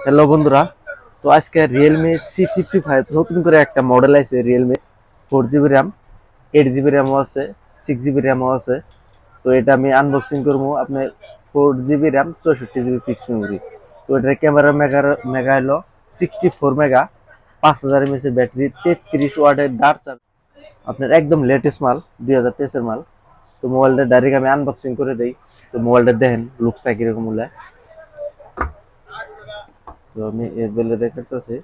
Hello বন্ধুরা, তো আজকে রিয়েলমি C55 নতুন করে একটা মডেল আছে। রিয়েলমি 4 জিবি র্যাম, 8 জিবি র্যামও আছে, 6 জিবি র্যামও আছে। তো এটা আমি আনবক্সিং করবো। আপনার 4 GB RAM, 64 GB fix memory. তো এটার ক্যামেরা মেগা হলো 64 মেগা, 5000 mAh এর ব্যাটারি, 33 ওয়াটের ডার্ক চার্জ। আপনার একদম লেটেস্ট মাল, 2023-এর মাল। তো মোবাইলটা ডাইরেক্ট আমি আনবক্সিং করে দেই। তো মোবাইলটা দেখেন লুকসটা কিরকম হলে। তো আমি এর বেলে দেখাতেছি।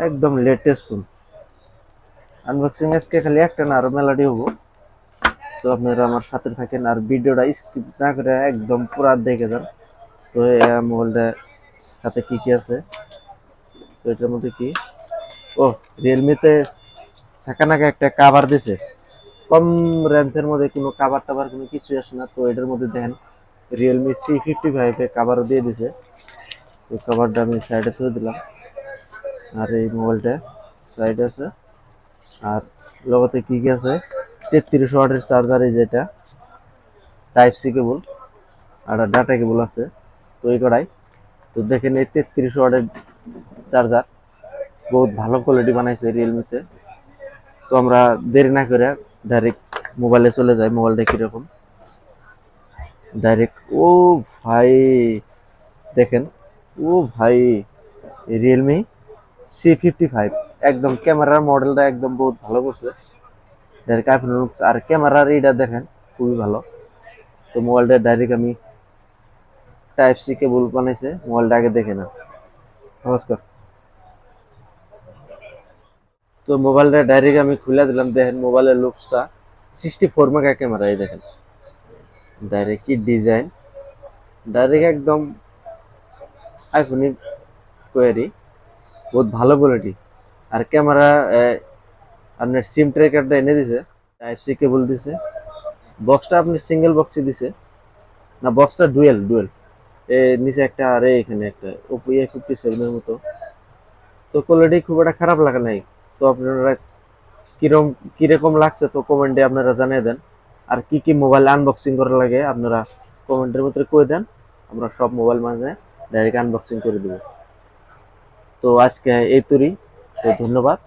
একদম লেটেস্ট ফোন। আনবক্সিং আজকে খালি একটা না, আরো মেলাডি হবো। তো আপনারা আমার সাথে থাকেন আর ভিডিওটা স্কিপ না করে একদম পুরো দেখে যান। তো মোবাইলটা সাথে কি কি আছে, তো এটার মধ্যে কি, ও রিয়েলমিতে সাকানাকে একটা কাভার দিছে। কম রেঞ্জের মধ্যে কোনো কাভার টাভার কোনো কিছু আসে না। তো এটার মধ্যে দেখেন রিয়েলমি C55 এ কাভারও দিয়ে দিছে। তো কাভারটা আমি সাইডে তুলে দিলাম। আর এই মোবাইলটা সাইডে আছে। আর লগতে কি কি আছে, 33 ওয়াটের চার্জার, এই যেটা টাইপ সি কেবল, আর ডাটা কেবল আছে। তো এই কড়াই, তো দেখেন এই 33 ওয়াটের চার্জার, বহুত ভালো কোয়ালিটি বানাইছে রিয়েলমিতে। তো আমরা দেরি না করে ডাইরেক্ট মোবাইলে চলে যাই। মোবাইলটা কিরকম ডাইরেক্ট, ও ভাই দেখেন, ও ভাই রিয়েলমি C55 একদম ক্যামেরার মডেলটা একদম বহুত ভালো করছে। ডাইরেক্ট আইফোন লুকস আর ক্যামেরার এইটা দেখেন খুবই ভালো। তো মোবাইলটা ডাইরেক্ট আমি টাইপ সি কেবল বানাইছে। মোবাইলটা আগে দেখে না, নমস্কার। তো মোবাইলটা ডাইরেক্ট আমি খুলে দিলাম। দেখেন মোবাইলের লুকসটা, 64 মেগা ক্যামেরা, এই দেখেন ডাইরেক্ট কি ডিজাইন, ডাইরেক্ট একদম আইফোনের কোয়ারি, বহুত ভালো কোয়ালিটি। আর ক্যামেরা আপনার সিম ট্র্যাকারটা এনে দিছে, টাইপ সি কেবল দিছে। বক্সটা আপনি সিঙ্গেল বক্সে দিছে না, বক্সটা ডুয়েল ডুয়েল। নিচে একটা আর এখানে একটা ওপো A57 এর মতো। তো কোয়ালিটি খুব একটা খারাপ লাগে নাই। তো আপনারা কিরকম কিরকম লাগছে তো কমেন্টে আপনারা জানিয়ে দেন। আর কি কি মোবাইল আনবক্সিং করা লাগে আপনারা কমেন্টের ভিতরে কয়ে দেন। আমরা সব মোবাইল মাঝে ডাইরেক্ট আনবক্সিং করে দেবো। তো আজকে এই তুরি, তো ধন্যবাদ।